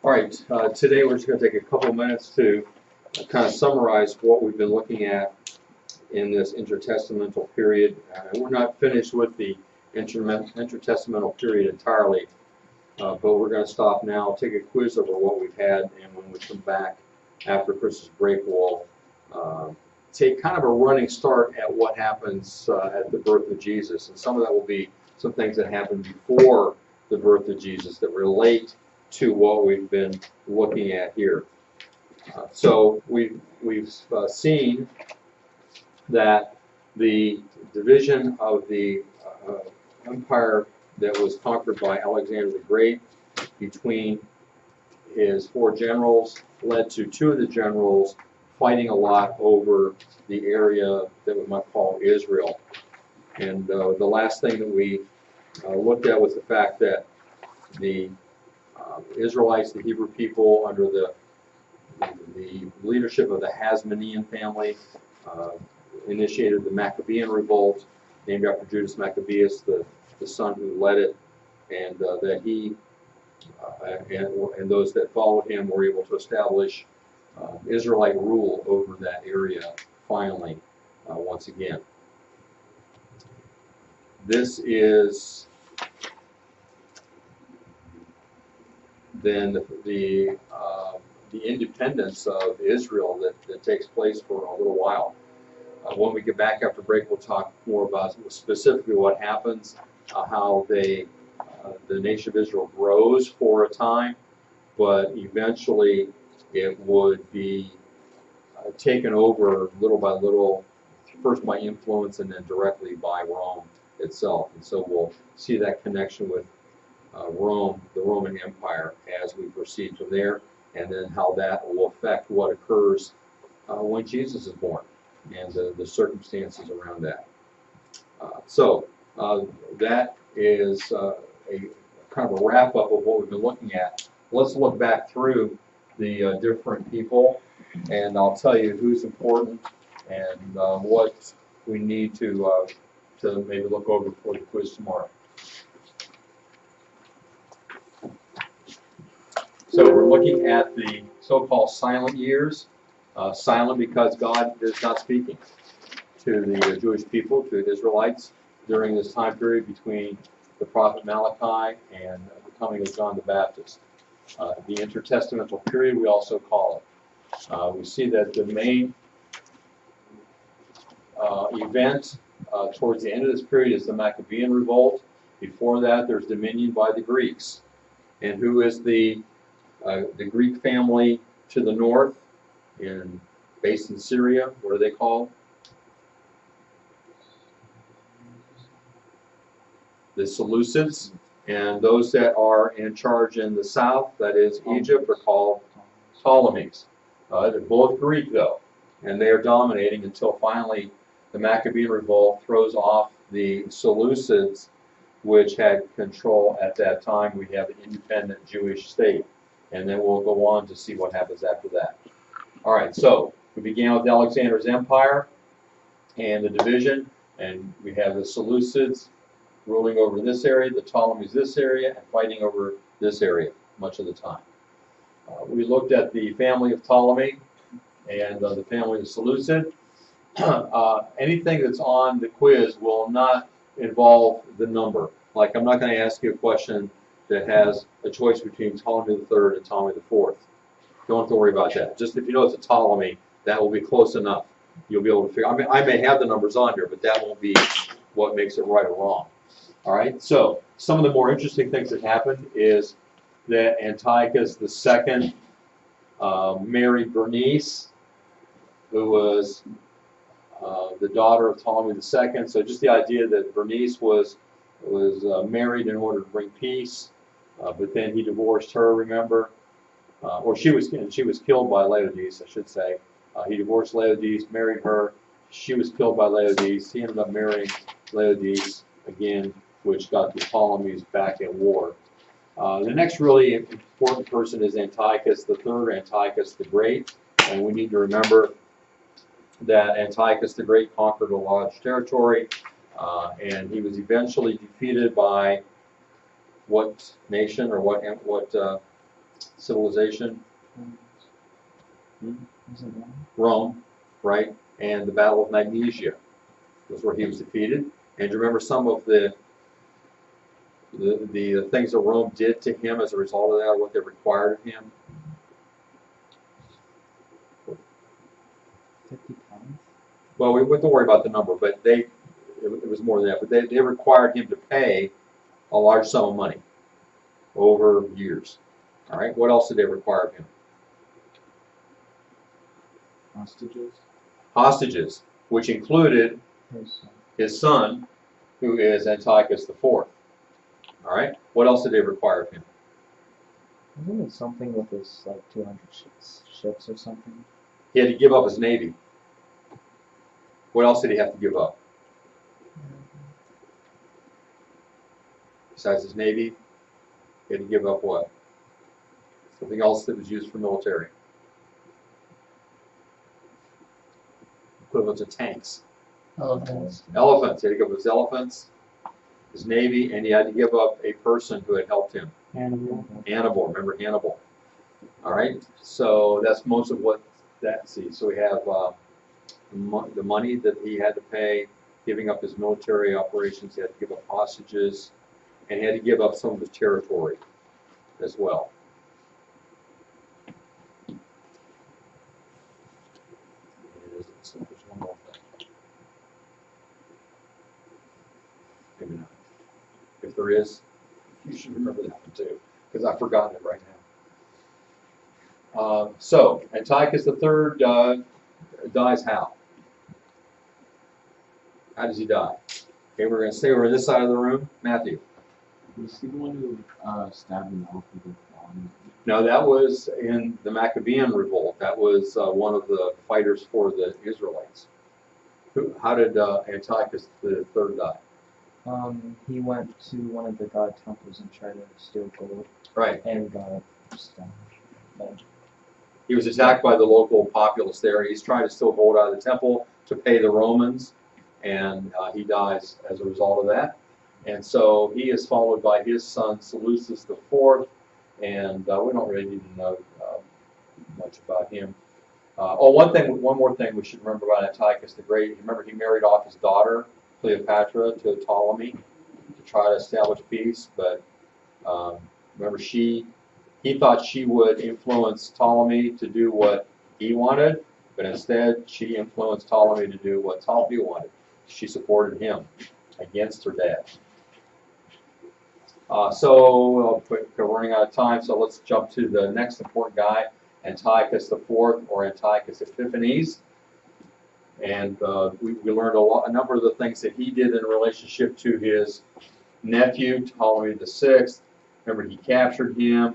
All right, today we're just going to take a couple minutes to kind of summarize what we've been looking at in this intertestamental period. We're not finished with the intertestamental period entirely, but we're going to stop now, take a quiz over what we've had, and when we come back after Christmas break, we'll take kind of a running start at what happens at the birth of Jesus. And some of that will be some things that happened before the birth of Jesus that relate to what we've been looking at here. So we've seen that the division of the empire that was conquered by Alexander the Great between his four generals led to two of the generals fighting a lot over the area that we might call Israel. And the last thing that we looked at was the fact that the Israelites, the Hebrew people, under the leadership of the Hasmonean family, initiated the Maccabean revolt, named after Judas Maccabeus, the son who led it, and that he and those that followed him were able to establish Israelite rule over that area finally, once again. This is then the independence of Israel that takes place for a little while. When we get back after break, we'll talk more about specifically what happens, how the nation of Israel grows for a time, but eventually it would be taken over little by little, first by influence and then directly by Rome itself. And so we'll see that connection with Rome, the Roman Empire, as we proceed from there, and then how that will affect what occurs when Jesus is born and the circumstances around that. So that is a kind of a wrap-up of what we've been looking at. Let's look back through the different people, and I'll tell you who's important and what we need to maybe look over for the quiz tomorrow. So we're looking at the so-called silent years. Silent because God is not speaking to the Jewish people, to the Israelites, during this time period between the prophet Malachi and the coming of John the Baptist. The intertestamental period, we also call it. We see that the main event towards the end of this period is the Maccabean revolt. Before that, there's dominion by the Greeks. And who is the Greek family to the north, based in Syria? What are they called? The Seleucids. And those that are in charge in the south, that is Egypt, are called Ptolemies. They're both Greek, though, and they are dominating until finally the Maccabean revolt throws off the Seleucids, which had control at that time. We have an independent Jewish state. And then we'll go on to see what happens after that. All right, so we began with Alexander's empire and the division, and we have the Seleucids ruling over this area, the Ptolemies this area, and fighting over this area much of the time. We looked at the family of Ptolemy and the family of Seleucid. Anything that's on the quiz will not involve the number. Like, I'm not going to ask you a question that has a choice between Ptolemy III and Ptolemy IV. Don't have to worry about that. Just if you know it's a Ptolemy, that will be close enough. You'll be able to figure. I may have the numbers on here, but that won't be what makes it right or wrong. All right. So some of the more interesting things that happened is that Antiochus II married Bernice, who was the daughter of Ptolemy II. So just the idea that Bernice was married in order to bring peace. But then he divorced her, remember? Or she was killed by Laodice, I should say. He divorced Laodice, married her. She was killed by Laodice. He ended up marrying Laodice again, which got the Ptolemies back at war. The next really important person is Antiochus III, Antiochus the Great. And we need to remember that Antiochus the Great conquered a large territory, and he was eventually defeated by what nation or what civilization? Is it Rome? Rome, right? And the Battle of Magnesia was where he was defeated. And do you remember some of the things that Rome did to him as a result of that, or what they required of him? 50 pounds? Well, we wouldn't worry about the number, but it was more than that. But they required him to pay a large sum of money over years. All right. What else did they require of him? Hostages? Hostages, which included his son, who is Antiochus IV. All right. What else did they require of him? Isn't it something with his like 200 ships or something? He had to give up his navy. What else did he have to give up? Besides his navy, he had to give up what? Something else that was used for military. Equivalent to tanks. Elephants. Elephants. He had to give up his elephants, his navy, and he had to give up a person who had helped him. Hannibal. Remember Hannibal. All right. So that's most of what that sees. So we have the money that he had to pay, giving up his military operations. He had to give up hostages, and he had to give up some of his territory as well. There's one more thing. Maybe not. If there is, you should remember that one too, because I've forgotten it right now. So Antiochus III dies how? How does he die? Okay, we're going to stay over this side of the room. Matthew. Was he the one who stabbed him off with the bomb? No, that was in the Maccabean revolt. That was one of the fighters for the Israelites. How did Antiochus III die? He went to one of the god temples and tried to steal gold. Right. And got stabbed. He was attacked by the local populace there. He's trying to steal gold out of the temple to pay the Romans, and he dies as a result of that. And so he is followed by his son Seleucus IV, and we don't really need to know much about him. One more thing we should remember about Antiochus the Great. Remember, he married off his daughter Cleopatra to Ptolemy to try to establish peace, but remember, he thought she would influence Ptolemy to do what he wanted, but instead she influenced Ptolemy to do what Ptolemy wanted. She supported him against her dad. So we're running out of time, so let's jump to the next important guy, Antiochus IV, or Antiochus Epiphanes. And we learned a number of the things that he did in relationship to his nephew, Ptolemy VI. Remember, he captured him,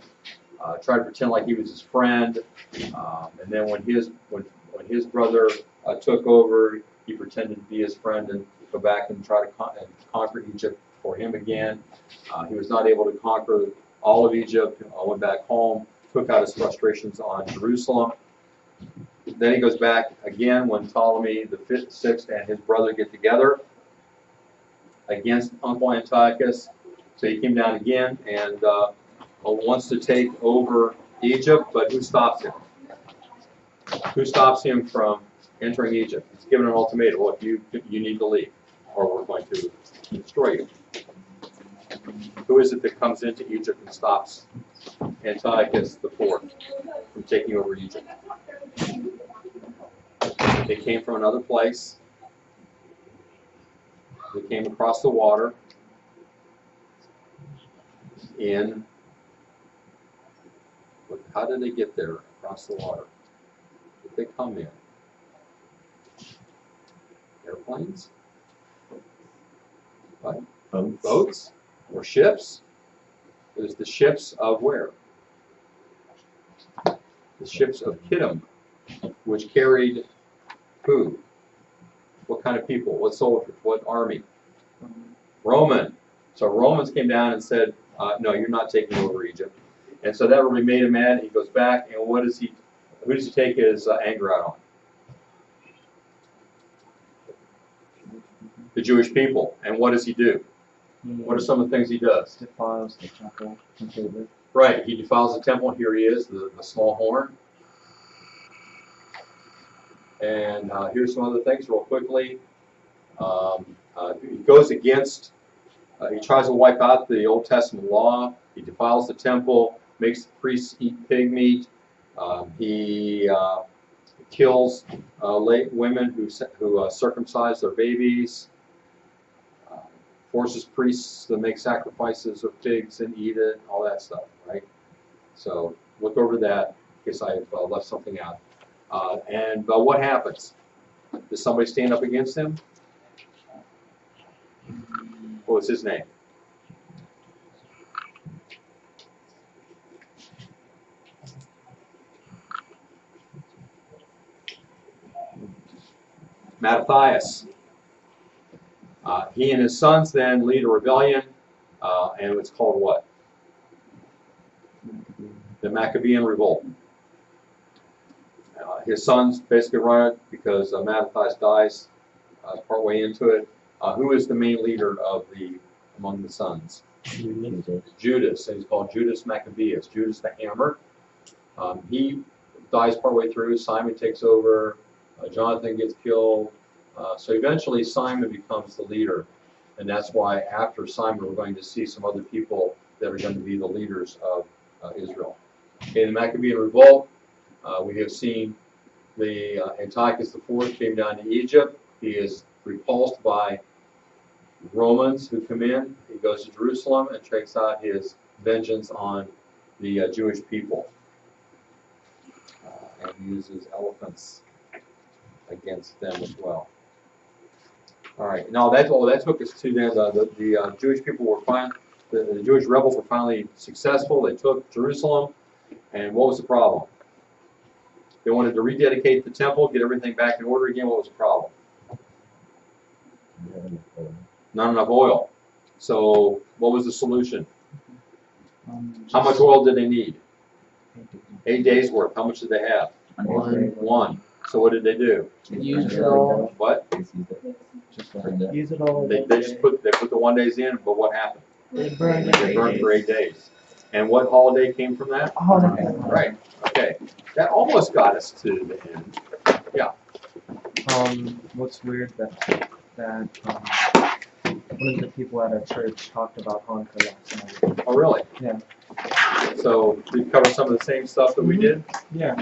tried to pretend like he was his friend, and then when his brother took over, he pretended to be his friend and go back and try to conquer Egypt for him again. He was not able to conquer all of Egypt, went back home, took out his frustrations on Jerusalem. Then he goes back again when Ptolemy VI and his brother get together against Uncle Antiochus. So he came down again and wants to take over Egypt, but who stops him? Who stops him from entering Egypt? He's given an ultimatum. Look, you need to leave, or we're going to destroy you. Who is it that comes into Egypt and stops Antiochus IV from taking over Egypt? They came from another place. They came across the water in, how did they get there across the water? Did they come in? Airplanes? What? Boats? Or ships? It was the ships of where? The ships of Kittim, which carried who? What kind of people? What soldiers? What army? Roman. So Romans came down and said, no, you're not taking over Egypt. And so that really made him mad. He goes back, and who does he take his anger out on? The Jewish people. And what does he do? What are some of the things he does? Defiles the temple completely. Right, he defiles the temple. Here he is, the small horn. And here's some other things real quickly. He goes against, he tries to wipe out the Old Testament law. He defiles the temple, makes the priests eat pig meat. He kills late women who circumcise their babies. Forces priests to make sacrifices of pigs and eat it, all that stuff, right? So look over that in case I've left something out. And what happens? Does somebody stand up against him? What was his name? Mattathias. He and his sons then lead a rebellion, and it's called what? The Maccabean Revolt. His sons basically run it because Mattathias dies partway into it. Who is the main leader among the sons? Judas. And he's called Judas Maccabeus. Judas the Hammer. He dies partway through. Simon takes over. Jonathan gets killed. So eventually Simon becomes the leader. And that's why after Simon we're going to see some other people that are going to be the leaders of Israel. In the Maccabean Revolt, we have seen Antiochus IV came down to Egypt. He is repulsed by Romans who come in. He goes to Jerusalem and takes out his vengeance on the Jewish people and uses elephants against them as well. All right, now that took us to then the Jewish people were the Jewish rebels were finally successful. They took Jerusalem, and what was the problem? They wanted to rededicate the temple, get everything back in order again. What was the problem? Not enough oil. So what was the solution? How much oil did they need? 8 days worth. How much did they have? One. So what did they do? Use it all. What? Use it all. They just put the 1 days in, but what happened? They burned They burned for 8 days. And what holiday came from that? Holiday. Right. Okay. That almost got us to the end. Yeah. What's weird that one of the people at our church talked about Hanukkah last night. Oh, really? Yeah. So we covered some of the same stuff that we did. Yeah.